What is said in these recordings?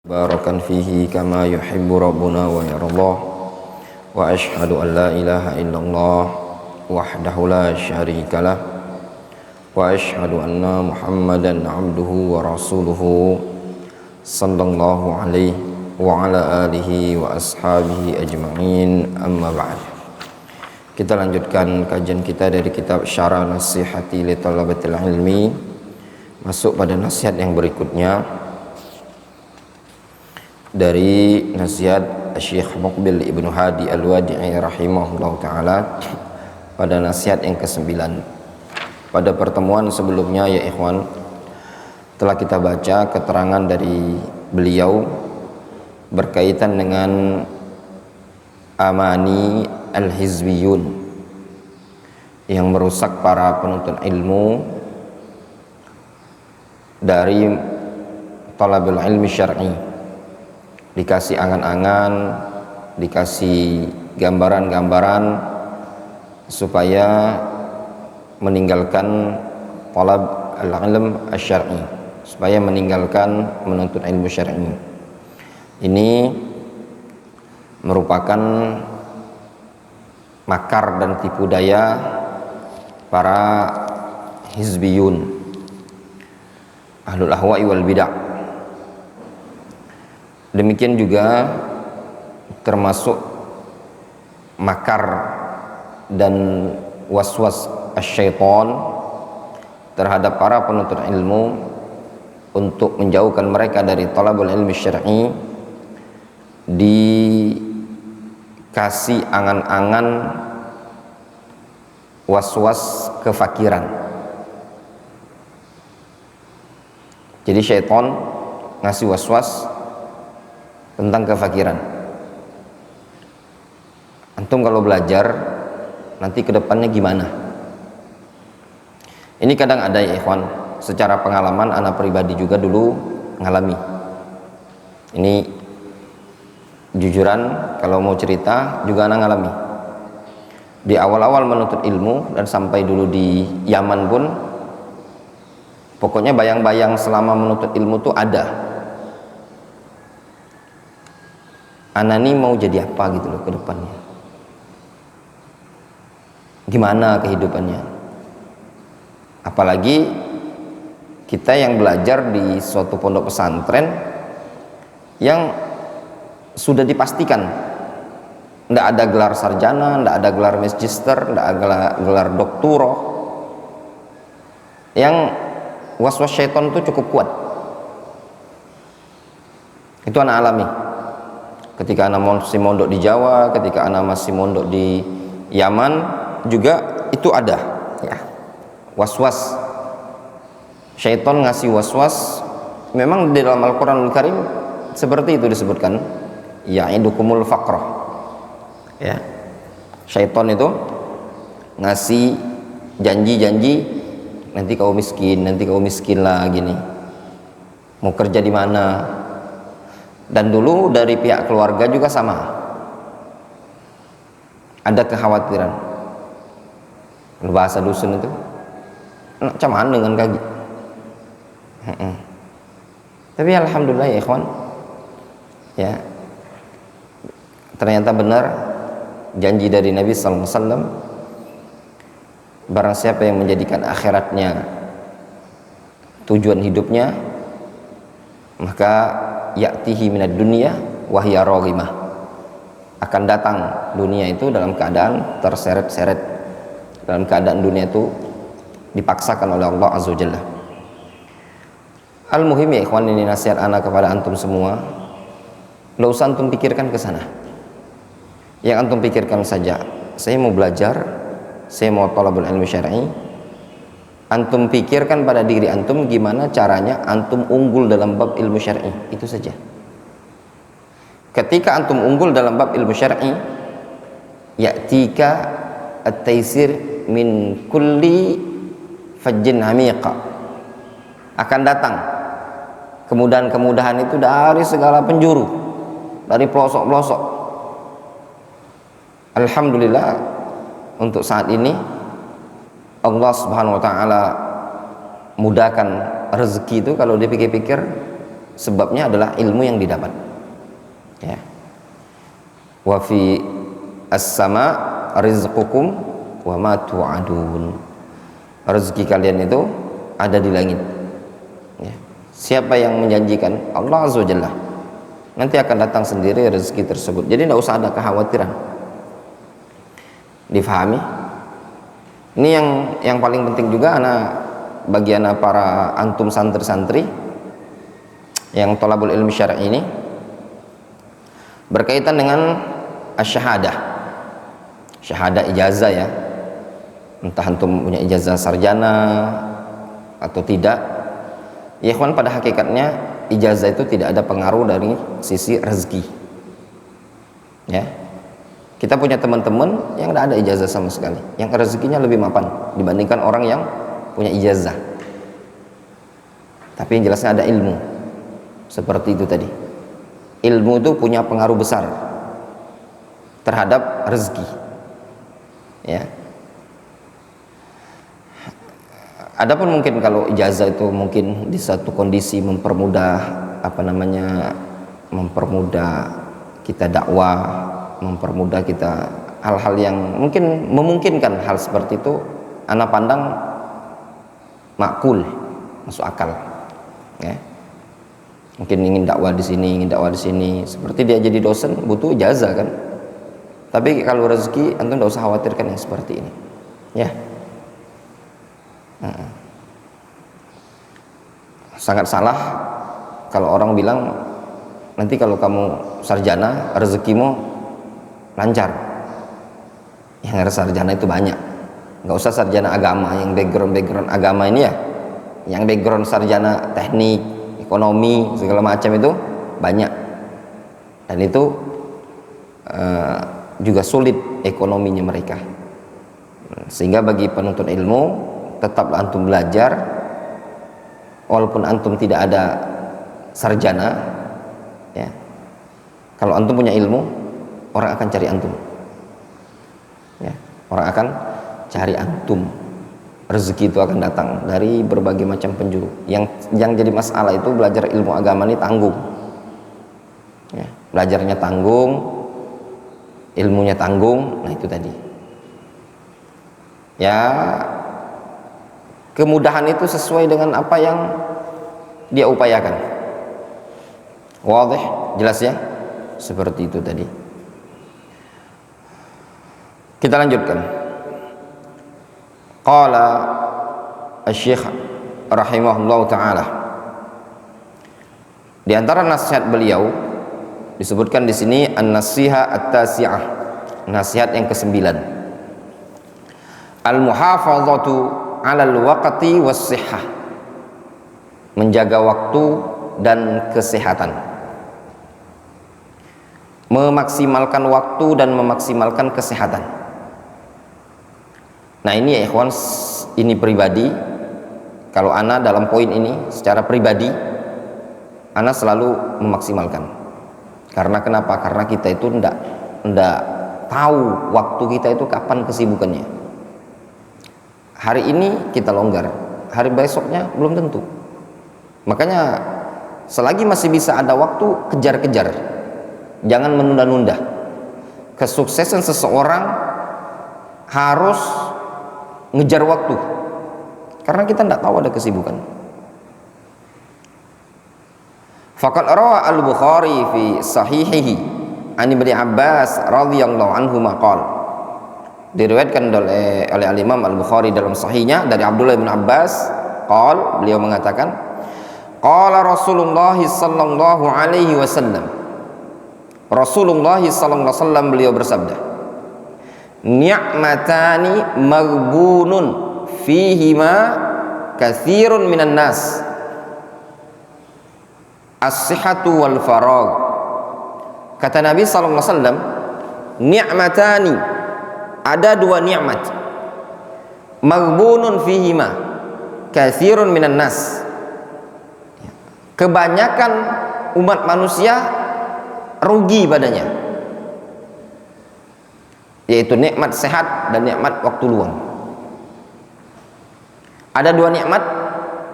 barakan fihi kama yuhibbu rabbuna wa yarallah wa ashhadu an la ilaha illallah wahdahu la syarikalah wa ashhadu anna muhammadan abduhu wa rasuluhu sallallahu alaihi wa ala alihi wa ashabihi ajma'in, amma ba'd. Kita lanjutkan kajian kita dari kitab Syarah Nasihati li Talabatil Ilmi, masuk pada nasihat yang berikutnya dari nasihat Syekh Muqbil Ibnu Hadi Al-Wadi'i rahimahullah ta'ala pada nasihat yang ke-9. Pada pertemuan sebelumnya ya ikhwan, telah kita baca keterangan dari beliau berkaitan dengan amani al-hizbiyun yang merusak para penuntut ilmu dari talabul ilmi syar'i. Dikasih angan-angan, dikasih gambaran-gambaran supaya meninggalkan talab al-ilm asy-syar'i, supaya meninggalkan menuntut ilmu syar'i. Ini merupakan makar dan tipu daya para hizbiyun, ahlul ahwa'i wal bid'ah. Demikian juga termasuk makar dan waswas syaitan terhadap para penuntut ilmu untuk menjauhkan mereka dari talabul ilmi syar'i, dikasih angan-angan waswas kefakiran. Jadi syaitan ngasih waswas tentang kefakiran. Antum kalau belajar nanti ke depannya gimana? Ini kadang ada ya ikhwan, secara pengalaman anak pribadi juga dulu ngalami. Ini jujuran kalau mau cerita juga anak ngalami. Di awal-awal menuntut ilmu dan sampai dulu di Yaman pun, pokoknya bayang-bayang selama menuntut ilmu tuh ada. Anak ini mau jadi apa gitu loh ke depannya, gimana kehidupannya. Apalagi kita yang belajar di suatu pondok pesantren yang sudah dipastikan tidak ada gelar sarjana, tidak ada gelar magister, tidak ada gelar doktoral, yang waswas syaitan itu cukup kuat. Itu anak alami ketika anak masih mondok di Jawa, ketika anak masih mondok di Yaman juga itu ada ya, waswas syaitan ngasih waswas. Memang di dalam Al-Quranul Karim seperti itu disebutkan, ya'idukumul faqrah ya, syaitan itu ngasih janji-janji, nanti kau miskin lah gini, mau kerja di mana. Dan dulu dari pihak keluarga juga sama, ada kekhawatiran. Bahasa dusun itu nak caman dengan kaki. Tapi alhamdulillah ya ikhwan, ya ternyata benar janji dari Nabi sallallahu alaihi wasallam, barang siapa yang menjadikan akhiratnya tujuan hidupnya, maka ya'tihi minad dunya wa hiya raghimah, akan datang dunia itu dalam keadaan terseret-seret, dalam keadaan dunia itu dipaksakan oleh Allah azza wajalla. Al-muhim ya ikhwan, ini nasihat anak kepada antum semua, enggak usah antum pikirkan ke sana. Yang antum pikirkan saja, saya mau belajar, saya mau talabul ilmi syar'i. Antum pikirkan pada diri antum gimana caranya antum unggul dalam bab ilmu syar'i, itu saja. Ketika antum unggul dalam bab ilmu syar'i, ya'tika at-taisir min kulli fajjin amiqa, akan datang kemudahan-kemudahan itu dari segala penjuru, dari pelosok-pelosok. Alhamdulillah untuk saat ini Allah subhanahu wa ta'ala mudahkan rezeki itu kalau dipikir-pikir sebabnya adalah ilmu yang didapat. Ya. Wa fi as-sama rizqukum wa ma tu'adun. Rezeki kalian itu ada di langit. Ya. Siapa yang menjanjikan? Allah Azza wa Jalla. Nanti akan datang sendiri rezeki tersebut. Jadi tidak usah ada kekhawatiran. Difahami? Ini yang paling penting juga bagi para antum santri-santri yang thalabul ilmi syar'i ini berkaitan dengan asy-syahadah. Syahadah ijazah ya. Entah antum punya ijazah sarjana atau tidak. Ya ikhwan, pada hakikatnya ijazah itu tidak ada pengaruh dari sisi rezeki. Ya. Kita punya teman-teman yang tidak ada ijazah sama sekali, yang rezekinya lebih mapan dibandingkan orang yang punya ijazah. Tapi yang jelasnya ada ilmu. Seperti itu tadi. Ilmu itu punya pengaruh besar terhadap rezeki. Ya. Adapun mungkin kalau ijazah itu mungkin di satu kondisi mempermudah mempermudah kita dakwah, mempermudah kita hal-hal yang mungkin memungkinkan hal seperti itu, ana pandang makul, masuk akal. Ya. Mungkin ingin dakwah di sini, seperti dia jadi dosen butuh ijazah kan. Tapi kalau rezeki antum tidak usah khawatirkan yang seperti ini. Ya. Sangat salah kalau orang bilang nanti kalau kamu sarjana rezekimu lancar. Yang sarjana itu banyak. Nggak usah sarjana agama, yang background agama ini ya, yang background sarjana teknik, ekonomi segala macam itu banyak. Dan itu juga sulit ekonominya mereka. Sehingga bagi penuntut ilmu tetaplah antum belajar, walaupun antum tidak ada sarjana, ya. Kalau antum punya ilmu, orang akan cari antum. Ya, orang akan cari antum. Rezeki itu akan datang dari berbagai macam penjuru. Yang jadi masalah itu belajar ilmu agama ini tanggung. Ya, belajarnya tanggung, ilmunya tanggung. Nah itu tadi. Ya, kemudahan itu sesuai dengan apa yang dia upayakan. Wadih, jelas ya? Seperti itu tadi. Kita lanjutkan. Qala Asy-Syaikh rahimahullahu taala. Di antara nasihat beliau disebutkan di sini an-nasiha at-tasi'ah, nasihat yang ke-9. Al-muhafazatu 'alal waqti was-sihhah, menjaga waktu dan kesehatan, memaksimalkan waktu dan memaksimalkan kesehatan. Nah ini ya ikhwan, ini pribadi, kalau ana dalam poin ini secara pribadi ana selalu memaksimalkan. Karena kenapa? Karena kita itu ndak tahu waktu kita itu kapan kesibukannya. Hari ini kita longgar, hari besoknya belum tentu. Makanya selagi masih bisa ada waktu, kejar-kejar, jangan menunda-nunda. Kesuksesan seseorang harus ngejar waktu, karena kita tidak tahu ada kesibukan. Faqad rawa al-Bukhari fi sahihihi an Ibnu Abbas radhiyallahu anhu maqal. Diriwayatkan oleh Al-Imam Al-Bukhari dalam sahihnya dari Abdullah bin Abbas, beliau mengatakan, qala Rasulullah sallallahu alaihi wasallam, Rasulullah sallallahu alaihi wasallam beliau bersabda, ni'matani maghbunun fihima katsirun minan nas, as-sihhatu wal faragh. Kata Nabi sallallahu alaihi wasallam, ni'matani, ada dua nikmat, maghbunun fihima katsirun minan nas, kebanyakan umat manusia rugi padanya, yaitu nikmat sehat dan nikmat waktu luang. Ada dua nikmat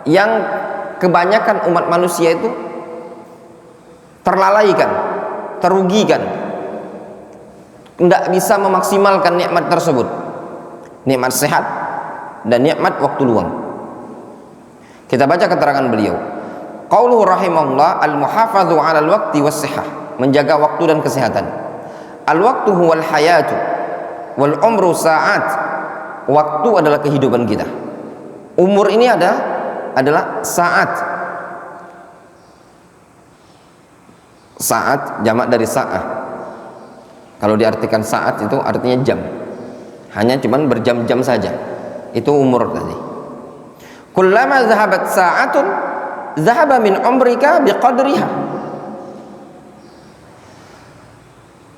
yang kebanyakan umat manusia itu terlalaikan, terugikan, tidak bisa memaksimalkan nikmat tersebut, nikmat sehat dan nikmat waktu luang. Kita baca keterangan beliau, qauluhu rahimahullah, al-muhafadhu 'ala al-waqti was-sihah, menjaga waktu dan kesehatan. Al-waqtu huwal hayatu wal umru sa'at. Waktu adalah kehidupan kita. Umur ini adalah saat. Saat jamak dari sa'ah. Kalau diartikan saat itu artinya jam. Hanya cuman berjam-jam saja. Itu umur tadi. Kullama zahabat sa'atun zahaba min umrika biqadriha.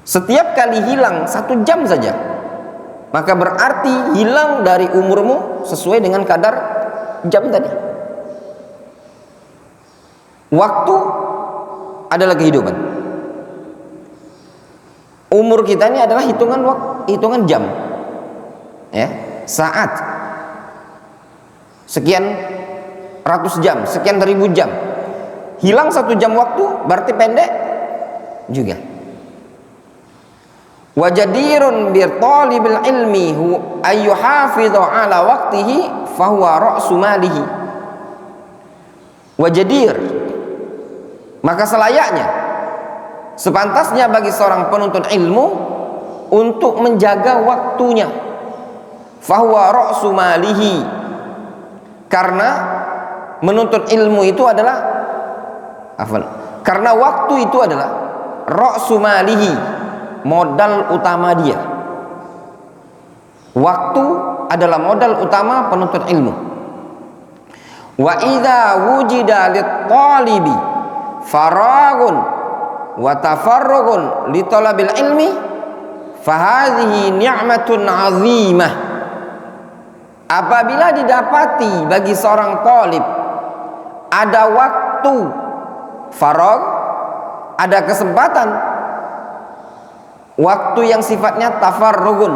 Setiap kali hilang 1 jam saja, maka berarti hilang dari umurmu sesuai dengan kadar jam tadi. Waktu adalah kehidupan. Umur kita ini adalah hitungan jam, ya, saat. Sekian ratus jam, sekian ribu jam. Hilang 1 jam waktu berarti pendek juga. Wajadirun bir talibil ilmi ayyuhafidhu ala waqtihi fahuwa ra'su malihi. Wajadir, maka selayaknya, sepantasnya bagi seorang penuntut ilmu untuk menjaga waktunya. Fahuwa ra'su malihi, karena menuntut ilmu itu adalah karena waktu itu adalah ra'su malihi, modal utama dia. Waktu adalah modal utama penuntut ilmu. Wa idza wujida lit-talibi faragun wa tafarrugun li talabil ilmi fahadhihi ni'matun 'azimah. Apabila didapati bagi seorang talib ada waktu farag, ada kesempatan, waktu yang sifatnya tafarrugun,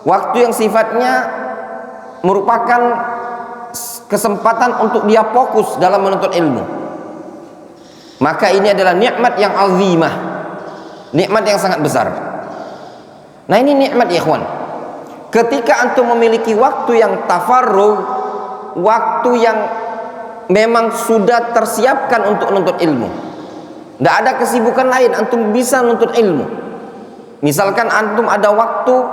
waktu yang sifatnya merupakan kesempatan untuk dia fokus dalam menuntut ilmu, maka ini adalah nikmat yang azimah, nikmat yang sangat besar. Nah, ini nikmat ya ikhwan. Ketika antum memiliki waktu yang tafarrug, waktu yang memang sudah tersiapkan untuk menuntut ilmu, tidak ada kesibukan lain, antum bisa menuntut ilmu. Misalkan antum ada waktu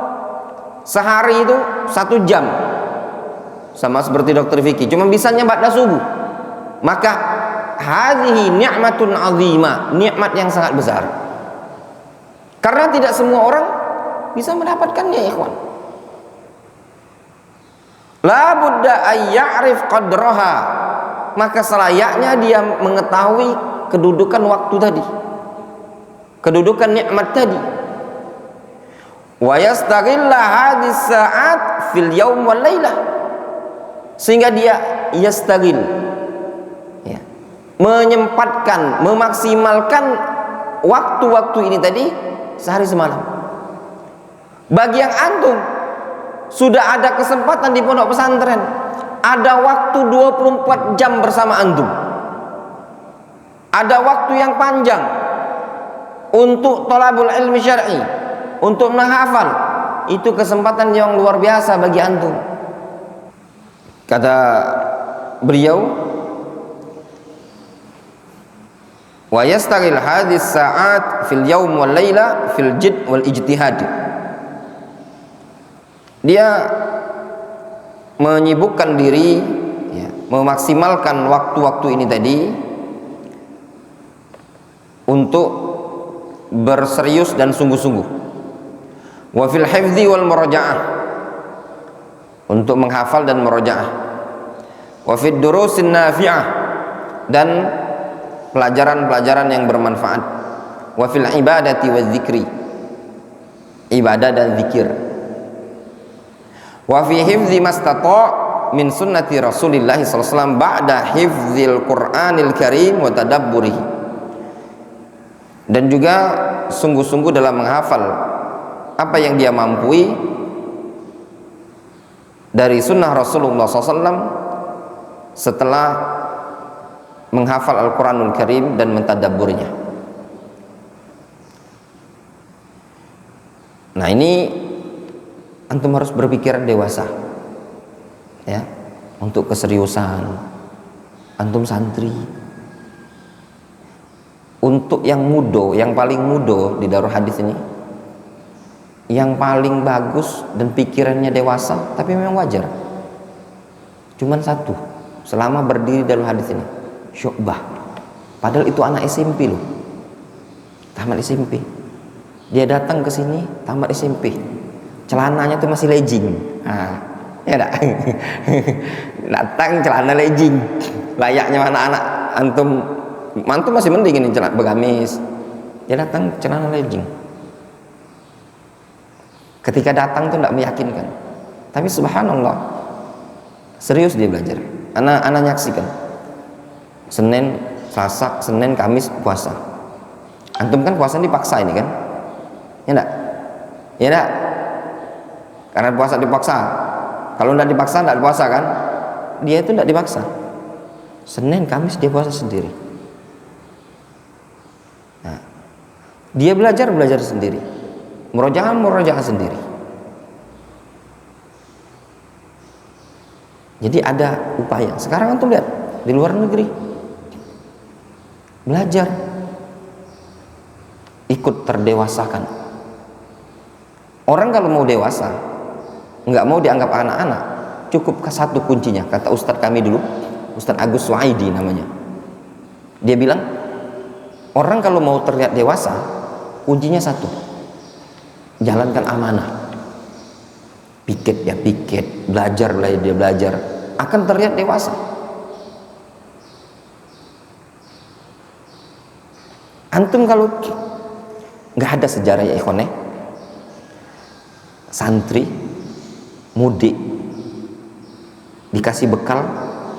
sehari itu 1 jam, sama seperti dokter Vicky, cuma bisanya ba'da subuh, maka hadhihi ni'matun 'azimah, nikmat yang sangat besar. Karena tidak semua orang bisa mendapatkannya ya ikhwan. La budda ay ya'rif qadraha, maka selayaknya dia mengetahui kedudukan waktu tadi, kedudukan nikmat tadi. Wa yastaghilla hadhihi sa'at fil yaum wal lailah, sehingga dia yastaghil, ya, menyempatkan, memaksimalkan waktu-waktu ini tadi sehari semalam. Bagi yang antum sudah ada kesempatan di pondok pesantren, ada waktu 24 jam bersama antum, ada waktu yang panjang untuk thalabul ilmi syar'i, untuk menghafal, itu kesempatan yang luar biasa bagi antum. Kata beliau, wa yastaghil hadhihi sa'at fil yaum wal laila fil jidd wal ijtihad. Dia menyibukkan diri, ya, memaksimalkan waktu-waktu ini tadi untuk berserius dan sungguh-sungguh. Wa fil hifdzi wal murajaah, untuk menghafal dan murajaah. Wa fid durusin nafi'ah, dan pelajaran-pelajaran yang bermanfaat. Wa fil ibadati waz zikri, ibadah dan zikir. Wa fi hifdzi mastata' min sunnati Rasulillah sallallahu alaihi wasallam ba'da hifdzil Qur'anil Karim wa tadabburihi, dan juga sungguh-sungguh dalam menghafal apa yang dia mampu dari sunnah Rasulullah SAW setelah menghafal Al-Quranul Karim dan mentadabburinya. Nah ini antum harus berpikiran dewasa ya, untuk keseriusan antum santri. Untuk yang mudo, yang paling mudo di Darul Hadis ini, yang paling bagus dan pikirannya dewasa, tapi memang wajar, cuman satu selama berdiri Darul Hadis ini, Syu'bah. Padahal itu anak SMP loh, tamat SMP. Dia datang ke sini tamat SMP, celananya tuh masih legging. Ya enggak? Datang celana legging, layaknya anak-anak antum masih mending ini celana begamis. Dia datang celana legging. Ketika datang tuh tidak meyakinkan, tapi subhanallah serius dia belajar. Anak nyaksikan Senin, Selasa, Senin, Kamis puasa. Antum kan puasa dipaksa ini kan, ya enggak? Ya enggak? Karena puasa dipaksa. Kalau tidak dipaksa tidak puasa kan? Dia itu tidak dipaksa. Senin, Kamis dia puasa sendiri. Nah, dia belajar sendiri, murojaah sendiri. Jadi ada upaya. Sekarang antum lihat di luar negeri belajar, ikut terdewasakan. Orang kalau mau dewasa, nggak mau dianggap anak-anak, cukup ke satu kuncinya. Kata Ustadz kami dulu, Ustadz Agus Suaidi namanya. Dia bilang, orang kalau mau terlihat dewasa, kuncinya satu, jalankan amanah. Piket ya piket, belajar dia belajar, akan terlihat dewasa. Antum kalau nggak ada sejarah ya ikhwan, santri mudik dikasih bekal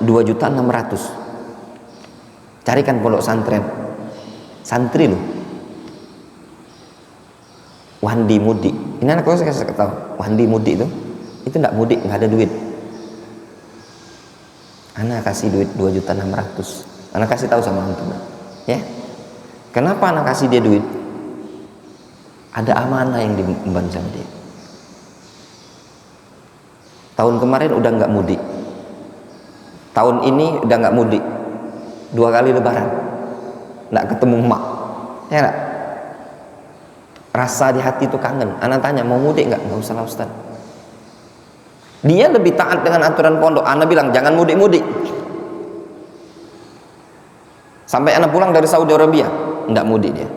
2.600.000. Carikan pondok santren, santri loh, wandi mudik. Ini anak saya kasih tahu, wandi mudik itu tidak mudik, nggak ada duit. Anak kasih duit 2.600.000. Anak kasih tahu sama antum ya, kenapa anak kasih dia duit? Ada amanah yang diemban sama dia. Tahun kemarin udah nggak mudik, tahun ini udah nggak mudik, 2 kali lebaran nggak ketemu emak, ya nggak? Rasa di hati itu kangen. Anak tanya, mau mudik nggak? Nggak usah lah Ustaz. Dia lebih taat dengan aturan pondok. Anak bilang jangan mudik-mudik. Sampai anak pulang dari Saudi Arabia nggak mudik dia.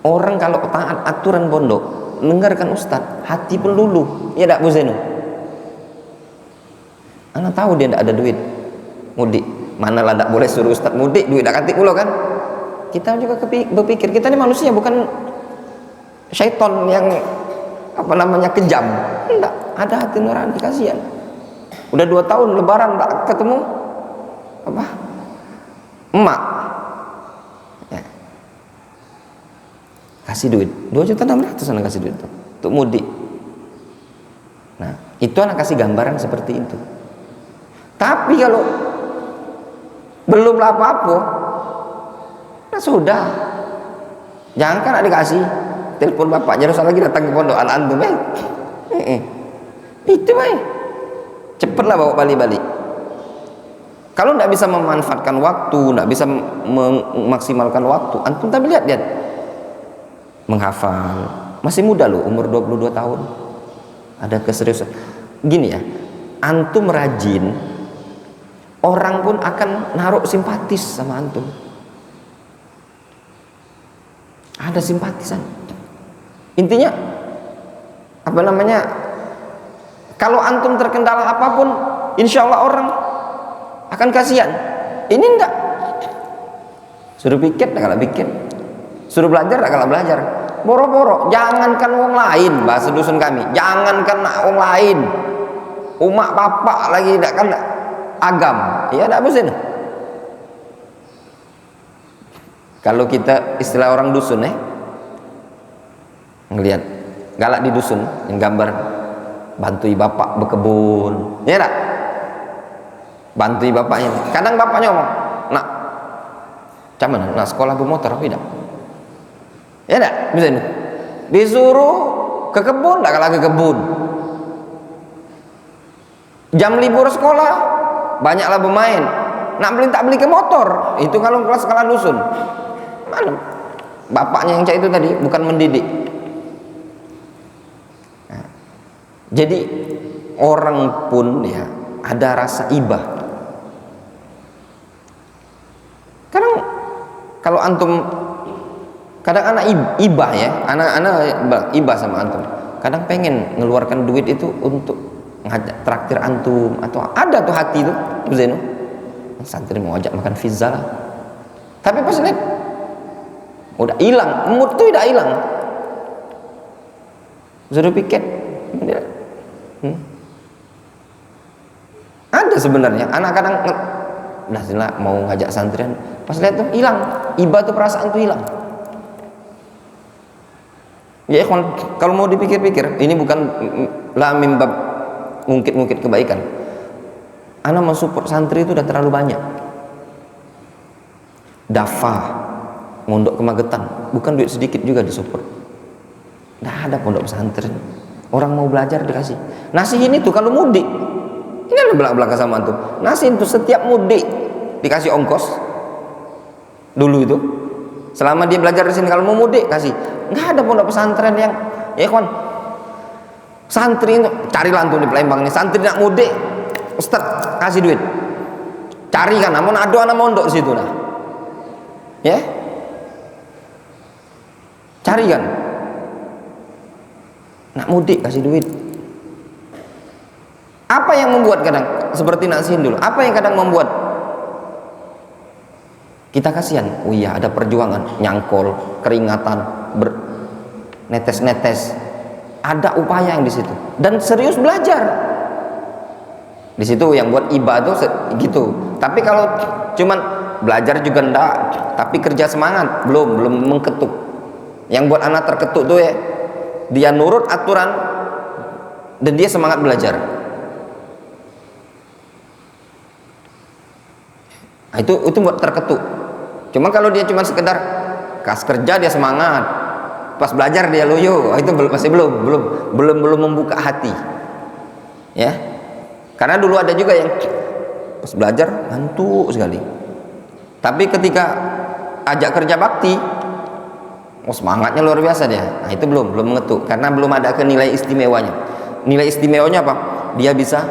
Orang kalau taat aturan pondok, dengarkan Ustaz, hati pun luluh. Ya nggak Bu Zeno? Anak tahu dia nggak ada duit mudik. Manalah nggak boleh suruh Ustaz mudik, duit nggak kantik pulau kan? Kita juga berpikir, kita ini manusia, bukan syaitan yang kejam. Enggak, ada hati nurani, kasihan. Udah 2 tahun lebaran enggak ketemu emak ya. Kasih duit 2.600.000 anak kasih duit untuk mudik. Nah itu anak kasih gambaran seperti itu. Tapi kalau belum apa-apa, nah sudah, jangan kan adik kasih telepon bapaknya, usah lagi datang ke pondok antum itu cepatlah bawa balik. Kalau tidak bisa memanfaatkan waktu, tidak bisa memaksimalkan waktu, antum tapi lihat menghafal, masih muda loh, umur 22 tahun, ada keseriusan gini ya. Antum rajin, orang pun akan naruh simpatis sama antum, ada simpatisan. Intinya kalau antum terkendala apapun, insya Allah orang akan kasihan. Ini enggak, suruh piket tak kalah piket, suruh belajar tak kalah belajar. Boro-boro, jangankan wong lain, bahasa dusun kami, jangankan wong lain, umak bapak lagi tidak kan agam, ya tidak bosan. Kalau kita istilah orang dusun ngelihat galak di dusun yang gambar bantui bapak berkebun, ya tak? Bantui bapaknya. Kadang bapaknya ngomong, nak, cuman nak sekolah bermotor apa tidak? Ya tak? Bisa disuruh ke kebun, tak kalah ke kebun. Jam libur sekolah banyaklah bermain. Nak beli tak beli ke motor. Itu kalau kelas skala dusun. Mana bapaknya yang cak itu tadi bukan mendidik. Nah, jadi orang pun ya ada rasa ibah. Kadang kalau antum, kadang anak ibah ya, anak-anak ibah sama antum. Kadang pengen ngeluarkan duit itu untuk ngajak traktir antum, atau ada tuh hati tuh Zeno, santri mau ajak makan pizza lah. Tapi pas lihat udah hilang, mood tuh udah hilang. Suruh piket. Ada sebenarnya anak kadang nah mau ngajak santrian, pas lihat tuh hilang, iba tuh perasaan tuh hilang. Ya kalau mau dipikir-pikir, ini bukan la mimbab ngungkit-ngungkit kebaikan. Anak mensupport santri itu udah terlalu banyak. Dafa mondok ke Magetan, bukan duit sedikit juga disupport. Nggak ada pondok pesantren. Orang mau belajar dikasih. Nasi ini tuh kalau mudik, ini ada belak-belakang sama antum. Nasi itu setiap mudik dikasih ongkos. Dulu itu, selama dia belajar di sini, kalau mau mudik kasih. Nggak ada pondok pesantren yang, ya kawan, santri itu carilah antum di Palembang nih, santri nak mudik, Ustaz kasih duit. Cari kan, namun ada anak mondok situ nah. Ya, cari kan. Nak mudik kasih duit. Apa yang membuat kadang seperti nak sindul? Apa yang kadang membuat kita kasihan? Oh iya, ada perjuangan, nyangkol, keringatan, netes-netes. Ada upaya yang di situ dan serius belajar. Di situ yang buat ibadah tuh gitu. Tapi kalau cuman belajar juga ndak, tapi kerja semangat belum mengketuk. Yang buat anak terketuk tuh ya, dia nurut aturan dan dia semangat belajar. Nah, itu buat terketuk. Cuma kalau dia cuma sekedar kas kerja dia semangat, pas belajar dia loyo, itu masih belum membuka hati. Ya. Karena dulu ada juga yang pas belajar ngantuk sekali. Tapi ketika ajak kerja bakti, semangatnya luar biasa dia. Nah, itu belum mengetuk karena belum ada ke nilai istimewanya. Nilai istimewanya apa? Dia bisa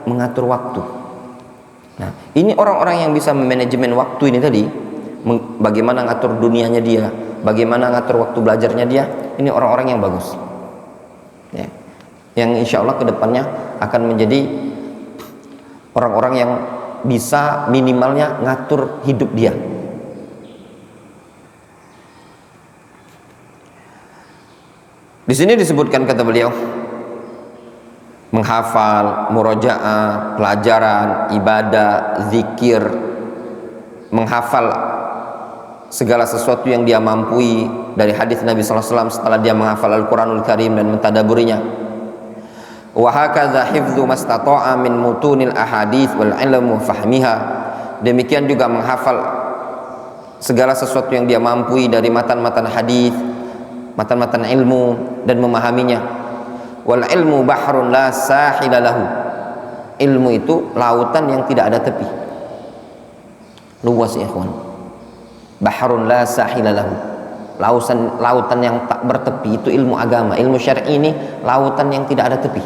mengatur waktu. Nah, ini orang-orang yang bisa manajemen waktu ini tadi, bagaimana ngatur dunianya dia, bagaimana ngatur waktu belajarnya dia, ini orang-orang yang bagus. Ya. Yang insya Allah kedepannya akan menjadi orang-orang yang bisa minimalnya ngatur hidup dia. Di sini disebutkan kata beliau, menghafal, murojaah, pelajaran, ibadah, zikir, menghafal segala sesuatu yang dia mampu dari hadis Nabi SAW setelah dia menghafal Al-Quranul Karim dan mentadaburinya. Wa hakadha hifdzu mastata'a min mutunil ahadits wal ilmu fahmiha. Demikian juga menghafal segala sesuatu yang dia mampu dari matan-matan hadis, matan-matan ilmu dan memahaminya. Wal ilmu bahrun la sahila lahu. Ilmu itu lautan yang tidak ada tepi. Luas ya ikhwan. Bahrun la sahila lahu. Lautan yang tak bertepi itu ilmu agama. Ilmu syar'i ini lautan yang tidak ada tepi.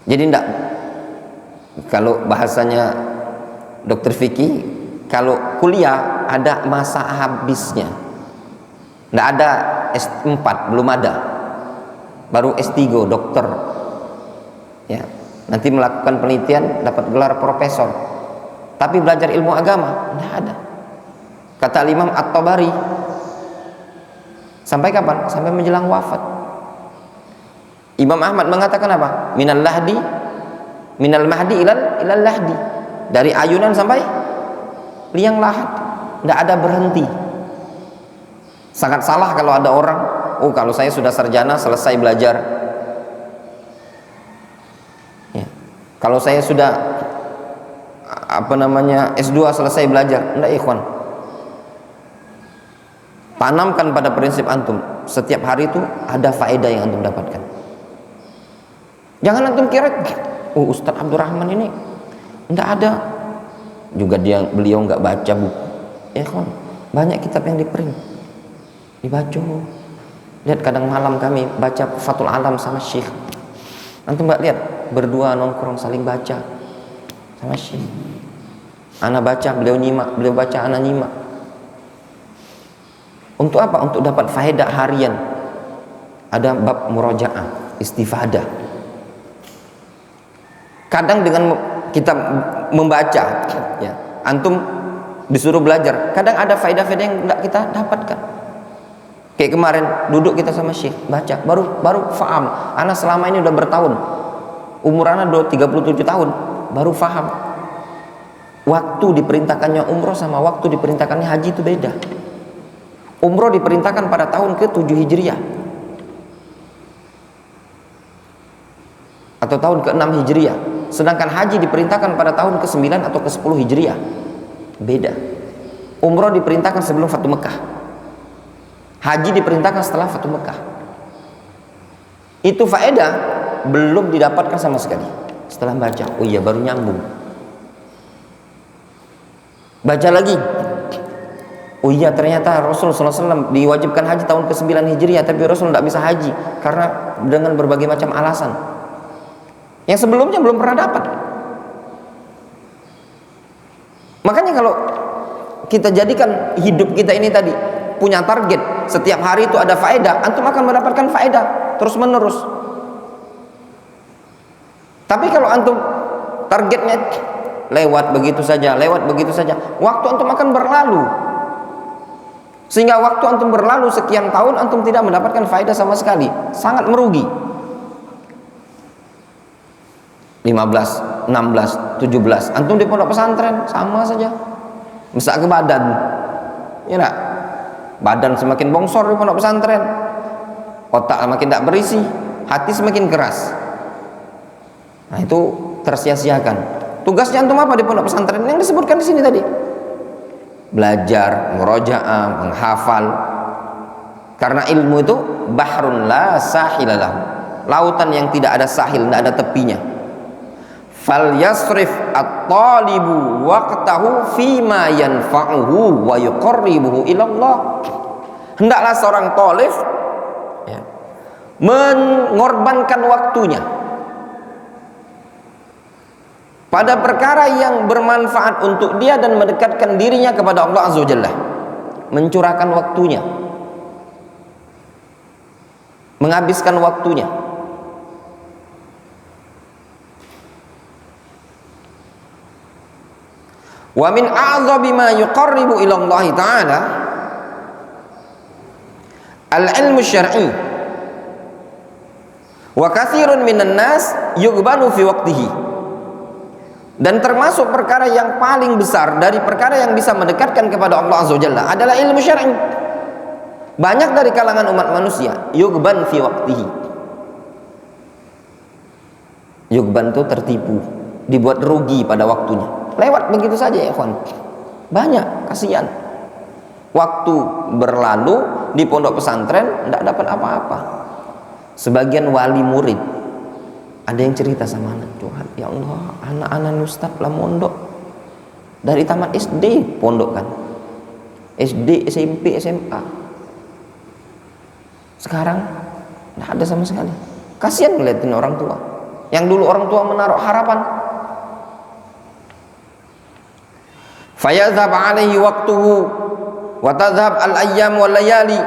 Jadi enggak, kalau bahasanya dokter Vicky, kalau kuliah ada masa habisnya. Enggak ada S4, belum ada. Baru S3 dokter. Ya, nanti melakukan penelitian dapat gelar profesor. Tapi belajar ilmu agama enggak ada. Kata Imam At-Tabari, sampai kapan? Sampai menjelang wafat. Imam Ahmad mengatakan apa? Minal mahdi ilal lahdi. Dari ayunan sampai liang lahat, tidak ada berhenti. Sangat salah kalau ada orang, oh kalau saya sudah sarjana selesai belajar. Ya. Kalau saya sudah S2 selesai belajar. Enggak ikhwan. Tanamkan pada prinsip antum, setiap hari itu ada faedah yang antum dapatkan. Jangan antum kira, oh Ustadz Abdurrahman ini enggak ada, juga beliau enggak baca buku. Ya kan, banyak kitab yang diprint, dibaca. Lihat kadang malam kami baca Fathul Alam sama Syekh. Antum mbak lihat berdua nongkrong saling baca sama Syekh. Ana baca, beliau nyimak, beliau baca, ana nyimak. Untuk apa? Untuk dapat faedah harian. Ada bab murojaah, istifadah. Kadang dengan kita membaca, ya, antum disuruh belajar. Kadang ada faedah-faedah yang tidak kita dapatkan. Kayak kemarin duduk kita sama Syekh, baca, baru faham. Ana selama ini udah bertahun, umur ana 37 tahun, baru faham. Waktu diperintahkannya umroh sama waktu diperintahkannya haji itu beda. Umroh diperintahkan pada tahun ke-7 Hijriah atau tahun ke-6 Hijriah, sedangkan haji diperintahkan pada tahun ke-9 atau ke-10 Hijriah. Beda. Umroh diperintahkan sebelum Fatu Mekah, haji diperintahkan setelah Fatu Mekah. Itu faedah belum didapatkan sama sekali. Setelah baca, oh iya baru nyambung. Baca lagi, oh iya ternyata Rasul SAW diwajibkan haji tahun ke-9 Hijriah, tapi Rasul tidak bisa haji karena dengan berbagai macam alasan yang sebelumnya belum pernah dapat. Makanya kalau kita jadikan hidup kita ini tadi punya target, setiap hari itu ada faedah, antum akan mendapatkan faedah terus menerus. Tapi kalau antum targetnya lewat begitu saja, waktu antum akan berlalu. Sehingga waktu antum berlalu sekian tahun, antum tidak mendapatkan faedah sama sekali, sangat merugi. 15, 16, 17 antum di pondok pesantren sama saja, mesak ke badan, ya nak? Badan semakin bongsor di pondok pesantren, otak semakin tidak berisi, hati semakin keras. Nah itu tersia-siakan. Tugasnya antum apa di pondok pesantren yang disebutkan di sini tadi? Belajar, murojaah, menghafal. Karena ilmu itu bahrun la sahilalah, lautan yang tidak ada sahil, tidak ada tepinya. Fal yasrif at-talibu waqtahu fima yanfa'uhu wa yuqarribuhu ila Allah. Hendaklah seorang talib, ya, mengorbankan waktunya pada perkara yang bermanfaat untuk dia dan mendekatkan dirinya kepada Allah Azza wa Jalla. Mencurahkan waktunya, menghabiskan waktunya. Wa min a'dhabi ma yuqarribu ila Allah Ta'ala al-ilmu syar'i, wa katsirun minan nas yughbanu fi waqtihi. Dan termasuk perkara yang paling besar dari perkara yang bisa mendekatkan kepada Allah Azza wa Jalla adalah ilmu syar'i. Banyak dari kalangan umat manusia yughban fi waqtihi. Yughban itu tertipu, dibuat rugi pada waktunya. Lewat begitu saja ya kawan. Banyak, kasihan. Waktu berlalu di pondok pesantren tidak dapat apa-apa. Sebagian wali murid ada yang cerita sama anak, Tuhan ya Allah, anak-anak ustaz lah mondok dari tamat SD pondok kan, SD, SMP, SMA. Sekarang tidak ada sama sekali. Kasihan ngeliatin orang tua. Yang dulu orang tua menaruh harapan. Fayadhhab alaihi waqtuhu wa tadhhab al-ayyam wal layali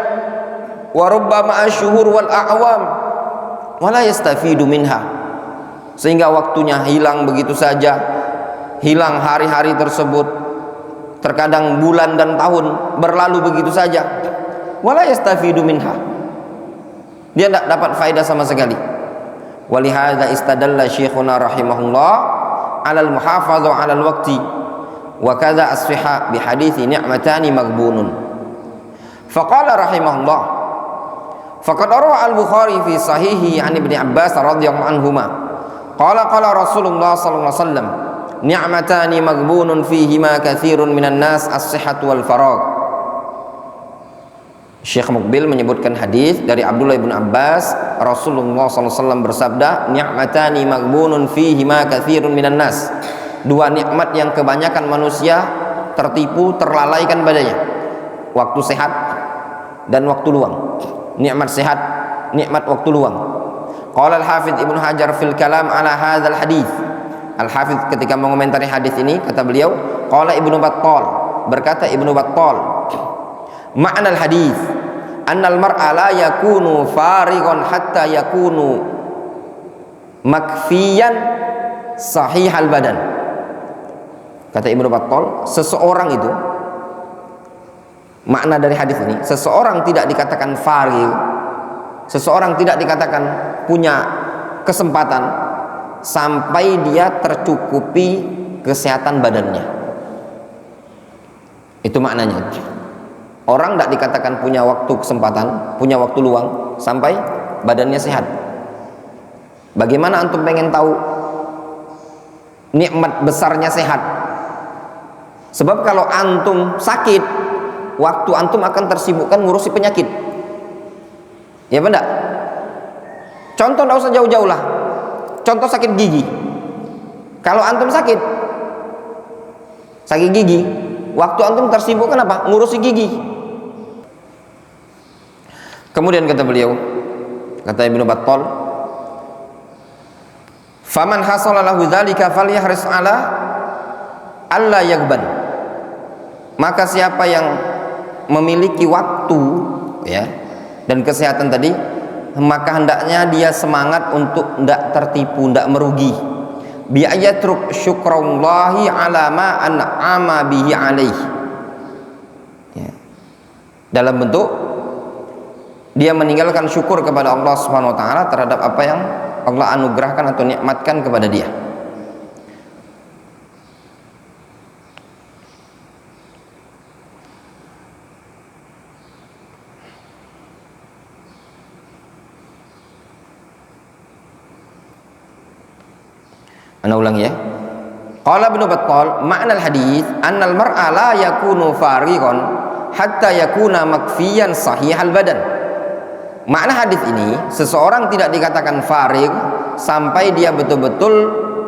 wa rubbama asy-syuhur wal a'wam wa la yastafidu minha. Sehingga waktunya hilang begitu saja, hilang hari-hari tersebut, terkadang bulan dan tahun berlalu begitu saja, wa la yastafidu minha, dia tidak dapat faedah sama sekali. Walihadza istadalla syekhuna rahimahullah 'ala al-muhafadhah 'ala al-waqti wa kadza as-sihah bi hadithi ni'matani maghbunun. Faqala rahimahullah, faqad rawa al-Bukhari fi sahihi an Ibnu Abbas radhiyallahu anhuma qala qala Rasulullah sallallahu alaihi wasallam ni'matani maghbunun fihima katsirun minan nas as-sihhatu wal faragh. Syekh Muqbil menyebutkan hadis dari Abdullah bin Abbas, Rasulullah SAW bersabda, ni'matani maghbunun fihima katsirun minan nas. Dua nikmat yang kebanyakan manusia tertipu, terlalaikan padanya. Waktu sehat dan waktu luang. Nikmat sehat, nikmat waktu luang. Qala al-Hafidz Ibnu Hajar fil kalam ala hadzal hadis. Al-Hafidz ketika mengomentari hadis ini kata beliau, qala Ibnu Battal, berkata Ibnu Battal, ma'na al-hadis annal mar'a la yakunu farighan hatta yakunu makfiyan sahihal badan. Kata Ibnu Battal, seseorang itu, makna dari hadis ini, seseorang tidak dikatakan farigh, seseorang tidak dikatakan punya kesempatan sampai dia tercukupi kesehatan badannya. Itu maknanya. Orang tidak dikatakan punya waktu kesempatan, punya waktu luang sampai badannya sehat. Bagaimana antum pengen tahu nikmat besarnya sehat? Sebab kalau antum sakit, waktu antum akan tersibukkan ngurusi penyakit. Ya benar? Contoh tidak usah jauh-jauh lah. Contoh sakit gigi. Kalau antum sakit gigi, waktu antum tersibukkan apa? Ngurusi gigi. Kemudian kata beliau, kata Ibnu Battal, faman hasala lahu dzalika falyahris ala alla yaghban. Maka siapa yang memiliki waktu ya dan kesehatan tadi, maka hendaknya dia semangat untuk tidak tertipu, tidak merugi. Bi ayatruk syukrallahi ala ma an'ama bihi alaih. Ya. Dalam bentuk dia meninggalkan syukur kepada Allah Subhanahu wa taala terhadap apa yang Allah anugerahkan atau nikmatkan kepada dia. Ana ulang ya. Qala Ibnu Battal, makna al-hadis annal mar'a la yakunu farighan hatta yakuna makfiyan sahihal badan. Makna hadis ini, seseorang tidak dikatakan farigh sampai dia betul-betul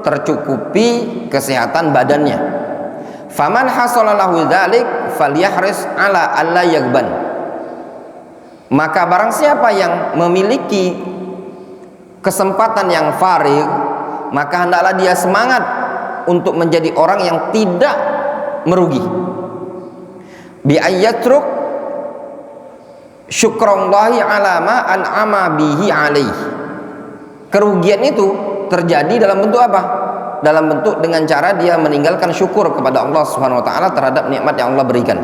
tercukupi kesehatan badannya. Faman hasala lahu dzalik falyahris ala alla yaghban. Maka barang siapa yang memiliki kesempatan yang farigh, maka hendaklah dia semangat untuk menjadi orang yang tidak merugi. Bi ayyatruk syukrallahi ala ma an'ama bihi alaih. Kerugian itu terjadi dalam bentuk apa? Dalam bentuk dengan cara dia meninggalkan syukur kepada Allah Subhanahu wa taala terhadap nikmat yang Allah berikan.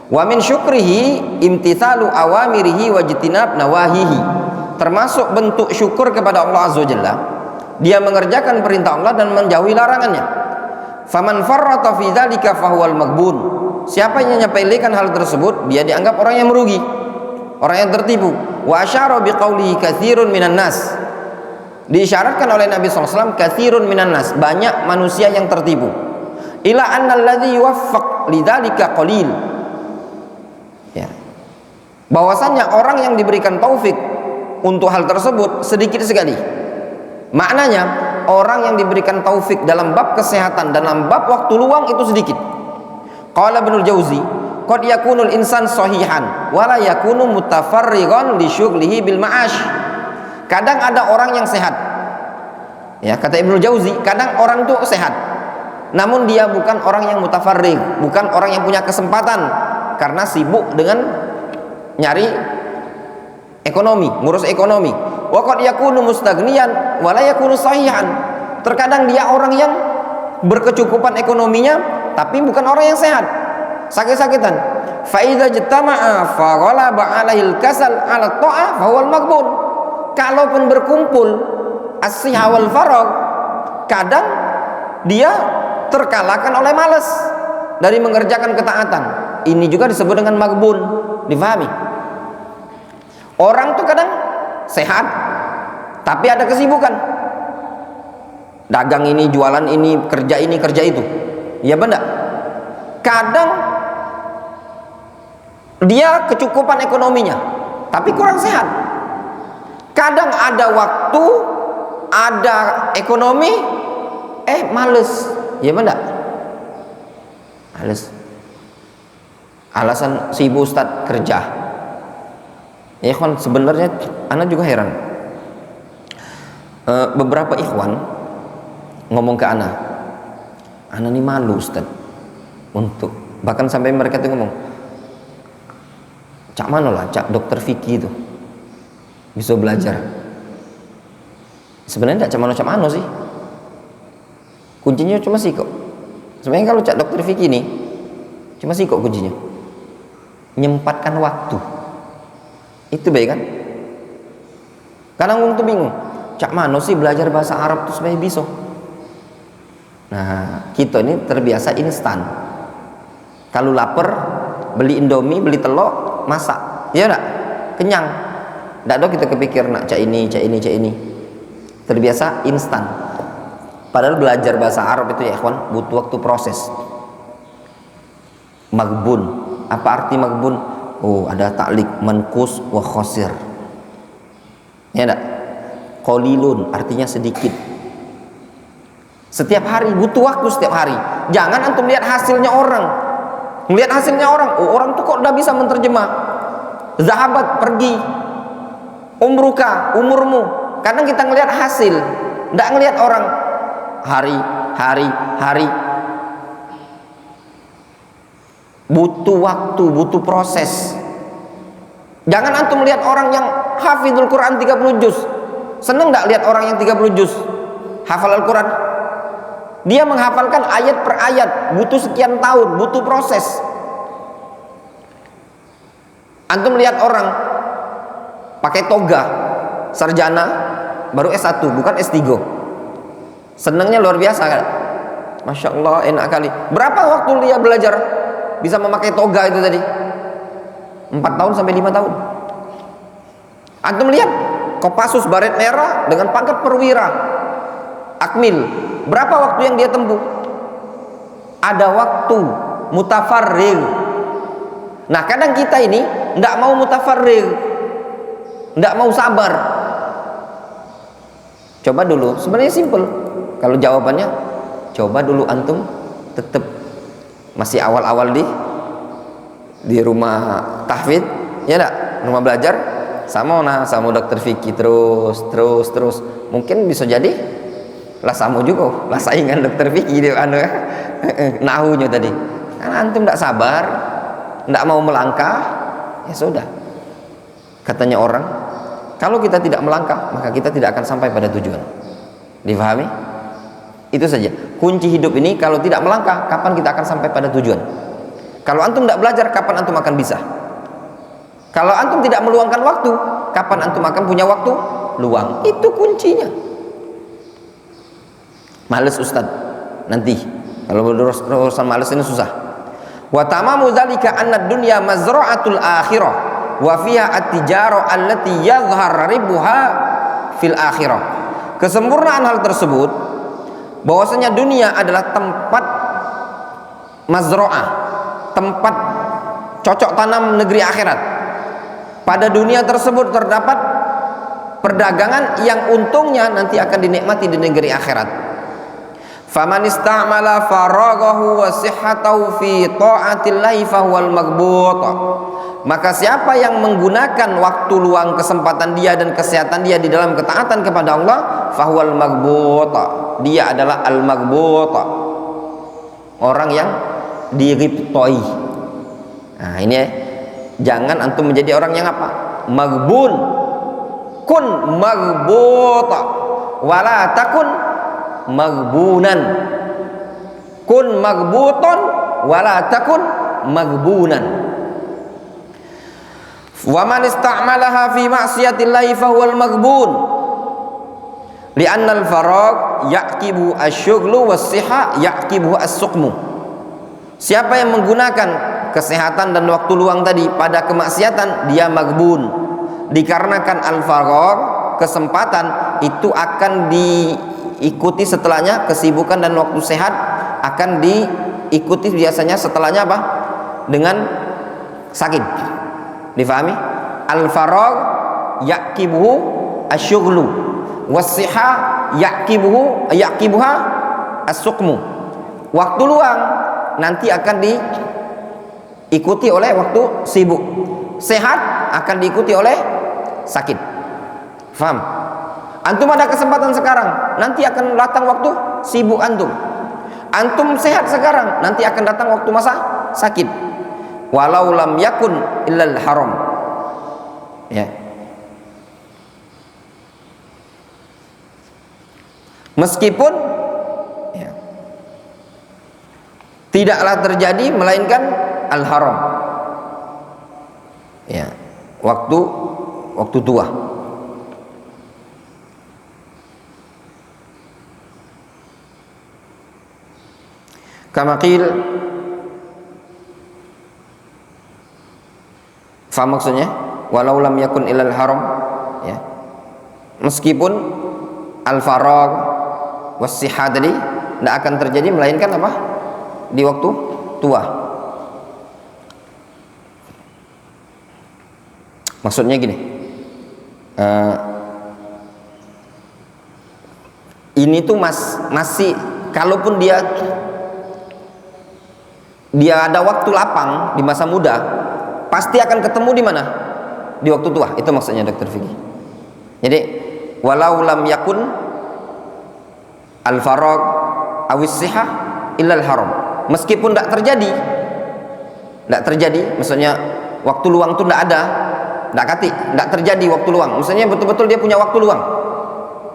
Wa min syukrihi imtithalu awamirihi wa jitinab nawahihi. Termasuk bentuk syukur kepada Allah Azza wa Jalla, dia mengerjakan perintah Allah dan menjauhi larangannya. Faman farrata fi dzalika fahuwal maghbun. Siapa yang menyepelekan hal tersebut, dia dianggap orang yang merugi, orang yang tertipu. Wa asyara biqaulihi katsirun minan nas. Diisyaratkan oleh Nabi SAW, katsirun minan nas, banyak manusia yang tertipu. Ila annal ladzi yuwaffaq lidzalika qalil. Ya. Bahwasanya orang yang diberikan taufik untuk hal tersebut sedikit sekali. Maknanya orang yang diberikan taufik dalam bab kesehatan, dalam bab waktu luang itu sedikit. Qala Ibnul Jauzi, qad yakunul insan sahihan wa la yakunu mutafarrigan li syughlihi bil ma'ash. Kadang ada orang yang sehat. Ya, kata Ibnul Jauzi, kadang orang itu sehat, namun dia bukan orang yang mutafarrig, bukan orang yang punya kesempatan karena sibuk dengan nyari ekonomi, ngurus ekonomi. Wa qad yakunu mustaghniyan wa la yakunu sahihan. Terkadang dia orang yang berkecukupan ekonominya tapi bukan orang yang sehat, sakit-sakitan. Fa idza jtama'a fa ghalaba 'alaihil kasal 'ala ta'ah fa huwal maghbun. Kalaupun berkumpul as-siha wal faragh, kadang dia terkalahkan oleh malas dari mengerjakan ketaatan. Ini juga disebut dengan maghbun, difahami? Orang tuh kadang sehat tapi ada kesibukan, dagang ini, jualan ini, kerja itu, ya benar. Kadang dia kecukupan ekonominya, tapi kurang sehat. Kadang ada waktu, ada ekonomi, males. Ya benar? Males. Alasan si ibu ustad kerja. Ya ikhwan, sebenarnya anak juga heran. Beberapa ikhwan ngomong ke anak ini malu ustad untuk, bahkan sampai mereka tuh ngomong, cak mana lah, cak dokter Vicky itu bisa belajar. Sebenarnya tidak cak mano sih, kuncinya cuma sih kok. Sebenarnya kalau cak dokter Vicky ini cuma sih kok kuncinya, menyempatkan waktu. Itu baik kan? Kadang orang tuh bingung, cak mano sih belajar bahasa Arab tuh supaya bisa. Nah, kita ini terbiasa instan. Kalau lapar, beli Indomie, beli telur, masak. Ya enggak? Kenyang. Enggak ada kita kepikir nak cak ini. Terbiasa instan. Padahal belajar bahasa Arab itu ya ikhwan, butuh waktu proses. Magbun. Apa arti magbun? Oh, ada taklik, mankus wa khosir. Ya enggak? Qalilun artinya sedikit. Setiap hari, butuh waktu setiap hari. Jangan antum lihat hasilnya orang. Melihat hasilnya orang, oh orang tuh kok udah bisa menerjemah. Zahabat, pergi. Umruka, umurmu. Kadang kita ngelihat hasil, enggak ngelihat orang. Hari. Butuh waktu, butuh proses. Jangan antum lihat orang yang hafizul Quran 30 juz. Seneng enggak lihat orang yang 30 juz hafal Al-Quran? Dia menghafalkan ayat per ayat, butuh sekian tahun, butuh proses. Antum lihat orang pakai toga, sarjana, baru S1, bukan S3. Senangnya luar biasa kan? Masya Allah, enak kali. Berapa waktu dia belajar bisa memakai toga itu tadi? 4 tahun sampai 5 tahun. Antum lihat Kopassus baret merah dengan pangkat perwira, Akmil, berapa waktu yang dia tempuh? Ada waktu mutafarrigh. Nah, kadang kita ini tidak mau mutafarrigh, tidak mau sabar. Coba dulu, sebenarnya simple. Kalau jawabannya, coba dulu antum tetap masih awal-awal di rumah tahfidz, ya enggak? Rumah belajar sama dokter Vicky terus. Mungkin bisa jadi lah sama juga lah saingan dokter Vicky dia nahunya tadi. Karena antum tidak sabar, tidak mau melangkah, ya sudah. Katanya orang, kalau kita tidak melangkah maka kita tidak akan sampai pada tujuan. Difahami? Itu saja kunci hidup ini. Kalau tidak melangkah, kapan kita akan sampai pada tujuan? Kalau antum tidak belajar, kapan antum akan bisa? Kalau antum tidak meluangkan waktu, kapan antum akan punya waktu luang? Itu kuncinya. Males ustad nanti kalau urusan males ini susah. Wa tamamu dzalika anna dunya mazra'atul akhirah wa fiha at-tijarah allati yadhhar ribuha fil akhirah. Kesempurnaan hal tersebut bahwasanya dunia adalah tempat mazra'ah, tempat cocok tanam negeri akhirat. Pada dunia tersebut terdapat perdagangan yang untungnya nanti akan dinikmati di negeri akhirat. Faman istamala faraghahu wa sihhatahu fi ta'atillahi fahuwal maghbut. Maka siapa yang menggunakan waktu luang, kesempatan dia dan kesehatan dia di dalam ketaatan kepada Allah, fahuwal maghbut. Dia adalah al-maghbut. Orang yang diriptoi. Nah, ini ya. Jangan antum menjadi orang yang apa? Maghbun. Kun maghbut wala takun maghbunan. Kun maghbuton wala takun maghbunan. Wa man istamalaha fi ma'siyatillahi fahuwal maghbun. Li'anna al-faragh yaqibu asy-syughlu was-sihha yaqibu as-suqmu. Siapa yang menggunakan kesehatan dan waktu luang tadi pada kemaksiatan, dia maghbun. Dikarenakan al-faragh, kesempatan itu akan diikuti setelahnya kesibukan, dan waktu sehat akan diikuti biasanya setelahnya apa? Dengan sakit. Difahami? Al-faragh yaqibuhu asyughlu, was-siha yaqibuha as-suqmu. Waktu luang nanti akan diikuti oleh waktu sibuk. Sehat akan diikuti oleh sakit. Faham? Antum ada kesempatan sekarang, nanti akan datang waktu sibuk antum. Antum sehat sekarang, nanti akan datang waktu masa sakit. Walau lam yakun illal haram. Ya. Meskipun ya, tidaklah terjadi melainkan al-haram. Ya, waktu tua. Kama qil, faham maksudnya? Walau lam yakun ilal haram, ya. Meskipun al-faragh was-sihah tadi tidak akan terjadi melainkan apa? Di waktu tua. Maksudnya gini, ini tuh masih, kalaupun dia ada waktu lapang di masa muda, pasti akan ketemu di mana? Di waktu tua. Itu maksudnya Dr. Fikih. Jadi walau lam yakun al-faragh awis sihah illal haram. Meskipun tidak terjadi, maksudnya waktu luang itu tidak ada, tidak terjadi waktu luang. Maksudnya betul-betul dia punya waktu luang,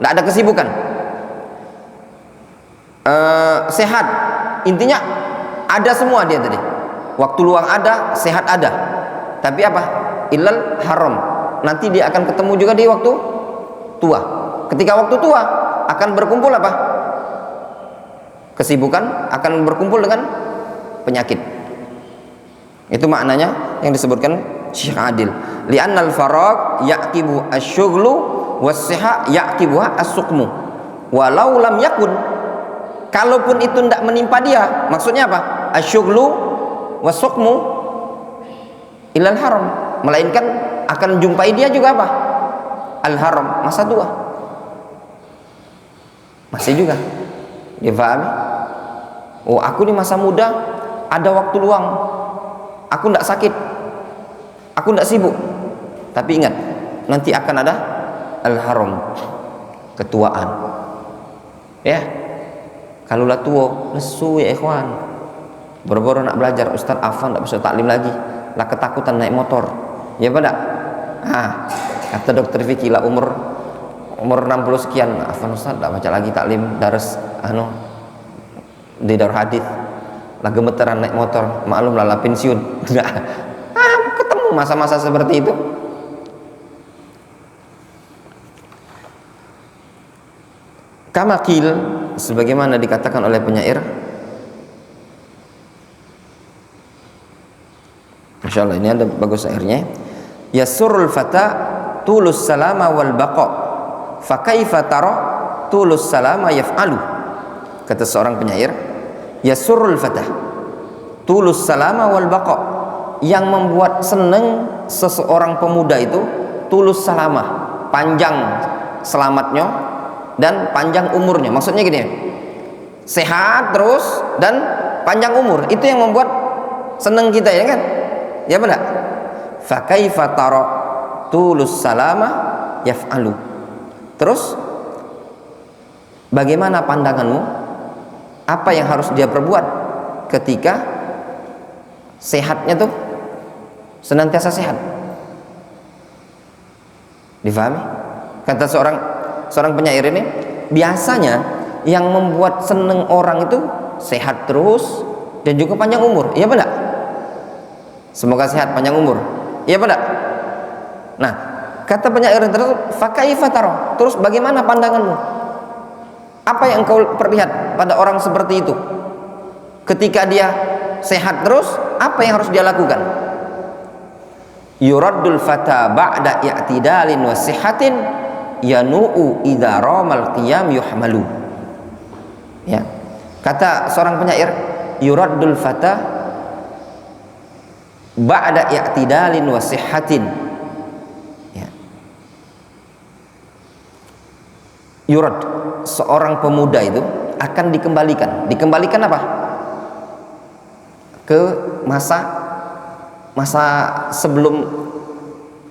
tidak ada kesibukan, sehat. Intinya ada semua dia tadi. Waktu luang ada, sehat ada. Tapi apa? Illal haram. Nanti dia akan ketemu juga di waktu tua. Ketika waktu tua akan berkumpul apa? Kesibukan, akan berkumpul dengan penyakit. Itu maknanya yang disebutkan Syekh Adil. Li'annal faragh yaqibu asy-syughlu was-siha yaqibuha as-suqmu. Walau lam yakun, kalaupun itu tidak menimpa dia, maksudnya apa? Asy-syughlu was-suqmu ilal haram, melainkan akan jumpai dia juga apa? Al-haram, masa tua. Masih juga difahami? Oh, aku di masa muda ada waktu luang, aku tidak sakit, aku tidak sibuk. Tapi ingat, nanti akan ada al-haram, ketuaan. Ya, kalau lah tua, lesu ya ikhwan. Boro-boro nak belajar, Ustaz Afan tidak bisa taklim lagi, lah ketakutan naik motor. Ya pada? Kata Dr. Fikih lah umur 60 sekian, Afan Ustaz tidak baca lagi taklim daras di Darul Hadits, lah gemeteran naik motor, maklum lah pensiun. Ketemu masa-masa seperti itu. Kama qil, sebagaimana dikatakan oleh penyair, Masya Allah, ini ada bagus syairnya. Yasurul fata tulus salama wal baqa, fa kaifa tara tulus salama yaf'alu. Kata seorang penyair, yasurul fata tulus salama wal baqa, yang membuat senang seseorang pemuda itu tulus salama, panjang selamatnya dan panjang umurnya. Maksudnya gini, sehat terus dan panjang umur, itu yang membuat senang kita, ya kan? Ya benar. Fa kaifa tara tulus salama yaf'alu. Terus bagaimana pandanganmu? Apa yang harus dia perbuat ketika sehatnya tuh senantiasa sehat? Difahami? Kata seorang penyair ini, biasanya yang membuat seneng orang itu sehat terus dan juga panjang umur. Iya benar? Semoga sehat panjang umur. Iya benar? Nah, kata penyair tersebut, fa kaifa tara? Terus bagaimana pandanganmu? Apa yang kau perlihat pada orang seperti itu? Ketika dia sehat terus, apa yang harus dia lakukan? Yuraddul fata ba'da i'tidalin wa sihatin yanu'u idza ramal qiyam yuhmalu. Ya. Kata seorang penyair, yuraddul fata ba'da i'tidalin wa sihhatin, ya. Yurad, seorang pemuda itu akan dikembalikan apa? Ke masa sebelum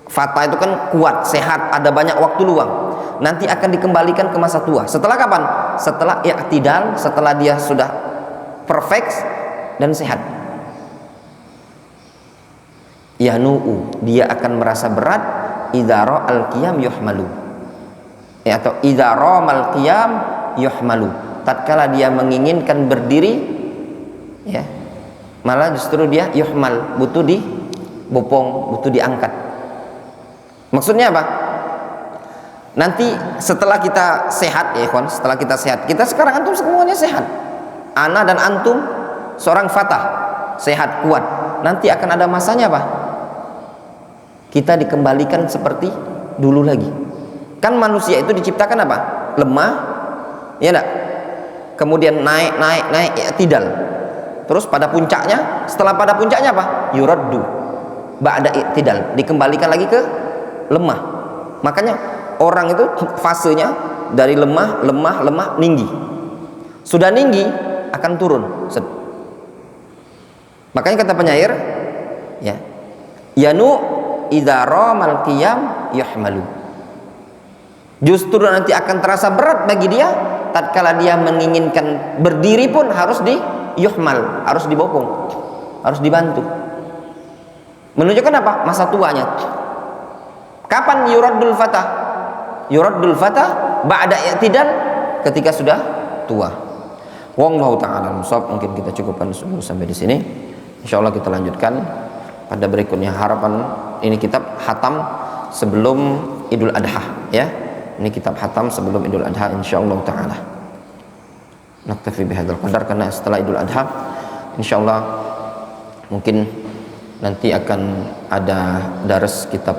fata itu kan kuat, sehat, ada banyak waktu luang. Nanti akan dikembalikan ke masa tua. Setelah kapan? Setelah i'tidal, setelah dia sudah perfect dan sehat. Yanu'u, dia akan merasa berat idza ra'al qiyam yuhmalu. Ya, atau idza ramal qiyam yuhmalu. Tatkala dia menginginkan berdiri, ya, malah justru dia yuhmal, butuh dibopong, butuh diangkat. Maksudnya apa? Nanti setelah kita sehat, ya kawan, setelah kita sehat, kita sekarang antum semuanya sehat. Ana dan antum seorang fatah, sehat, kuat. Nanti akan ada masanya apa? Kita dikembalikan seperti dulu lagi. Kan manusia itu diciptakan apa? Lemah, ya enggak? Kemudian naik, ya, tidak. Terus pada puncaknya, setelah pada puncaknya apa? Yuraddu ba'da i'tidal, dikembalikan lagi ke lemah. Makanya orang itu fasenya dari lemah, tinggi. Sudah tinggi akan turun. Makanya kata penyair, ya, yanu idza ramal qiyam yuhmalu. Justru nanti akan terasa berat bagi dia tatkala dia menginginkan berdiri pun harus yuhmal, harus dibopong, harus dibantu. Menunjukkan apa? Masa tuanya. Kapan yuraddul fatah? Yuraddul fatah ba'da i'tidal, ketika sudah tua. Wallahu ta'ala shawab. Mungkin kita cukupkan dulu sampai di sini. Insyaallah kita lanjutkan pada berikutnya. Harapan ini kitab hatam sebelum Idul Adha, ya. Ini kitab hatam sebelum Idul Adha insyaallah ta'ala. Naktafi bihadzal qadar, karena setelah Idul Adha insyaallah mungkin nanti akan ada daras kitab